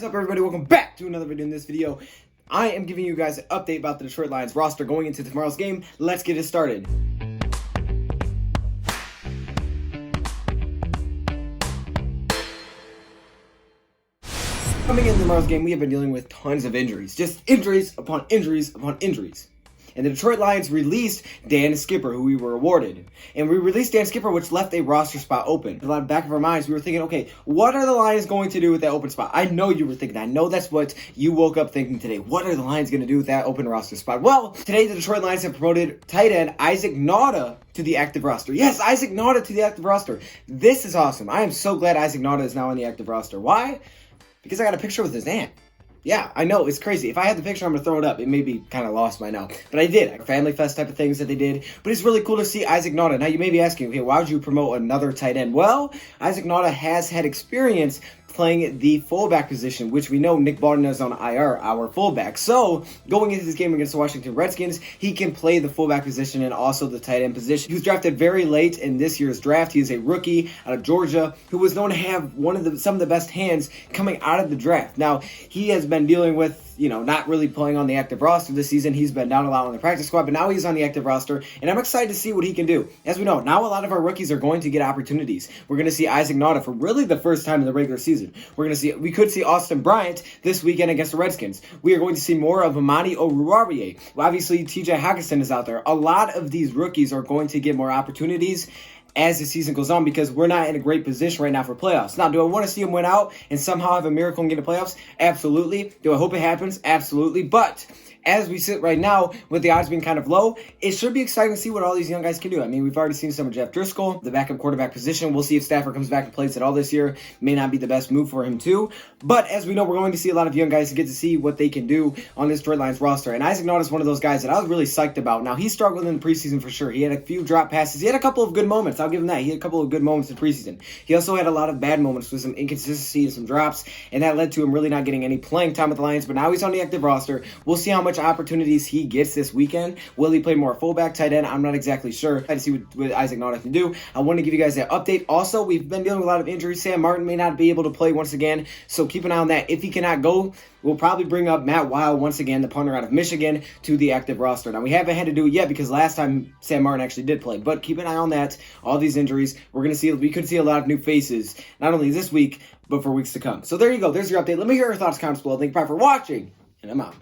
What is up, everybody? Welcome back to another video. In this video, I am giving you guys an update about the Detroit Lions roster going into tomorrow's game. Let's get it started. Coming into tomorrow's game, we have been dealing with tons of injuries. Just injuries upon injuries upon injuries. And the Detroit Lions released Dan Skipper, who we were awarded. And we released Dan Skipper, which left a roster spot open. A lot of back of our minds, we were thinking, okay, what are the Lions going to do with that open spot? I know you were thinking that. I know that's what you woke up thinking today. What are the Lions going to do with that open roster spot? Well, today the Detroit Lions have promoted tight end Isaac Nauta to the active roster. Yes, Isaac Nauta to the active roster. This is awesome. I am so glad Isaac Nauta is now on the active roster. Why? Because I got a picture with his aunt. Yeah, I know, it's crazy. If I had the picture, I'm going to throw it up. It may be kind of lost by now. But I did. Family Fest type of things that they did. But it's really cool to see Isaac Nauta. Now, you may be asking, okay, why would you promote another tight end? Well, Isaac Nauta has had experience playing the fullback position, which we know Nick Baldwin is on IR, our fullback. So, going into this game against the Washington Redskins, he can play the fullback position and also the tight end position. He was drafted very late in this year's draft. He is a rookie out of Georgia who was known to have some of the best hands coming out of the draft. Now, he has been dealing with not really playing on the active roster this season. He's been down a lot on the practice squad, but now he's on the active roster, and I'm excited to see what he can do. As we know, now a lot of our rookies are going to get opportunities. We're going to see Isaac Nauta for really the first time in the regular season. We could see Austin Bryant this weekend against the Redskins. We are going to see more of Amani Oruwariye. Well, obviously, TJ Hockenson is out there. A lot of these rookies are going to get more opportunities as the season goes on, because we're not in a great position right now for playoffs. Now, do I want to see them win out and somehow have a miracle and get to playoffs? Absolutely. Do I hope it happens? Absolutely. But as we sit right now, with the odds being kind of low, it should be exciting to see what all these young guys can do. I mean, we've already seen some of Jeff Driscoll, the backup quarterback position. We'll see if Stafford comes back and plays at all this year. May not be the best move for him too. But as we know, we're going to see a lot of young guys to get to see what they can do on this Detroit Lions roster. And Isaac Nauta is one of those guys that I was really psyched about. Now, he struggled in the preseason for sure. He had a few drop passes. He had a couple of good moments. I'll give him that. He had a couple of good moments in preseason. He also had a lot of bad moments with some inconsistency and some drops. And that led to him really not getting any playing time with the Lions. But now he's on the active roster. We'll see how much opportunities he gets this weekend. Will he play more fullback, tight end? I'm not exactly sure. I to see what Isaac Nauta can do. I want to give you guys that update. Also, we've been dealing with a lot of injuries. Sam Martin may not be able to play once again, so keep an eye on that. If he cannot go, we'll probably bring up Matt Weil once again, the punter out of Michigan, to the active roster. Now, we haven't had to do it yet because last time Sam Martin actually did play, but keep an eye on that. All these injuries, we could see a lot of new faces, not only this week, but for weeks to come. So there you go. There's your update. Let me hear your thoughts, comments below. Thank you for watching, and I'm out.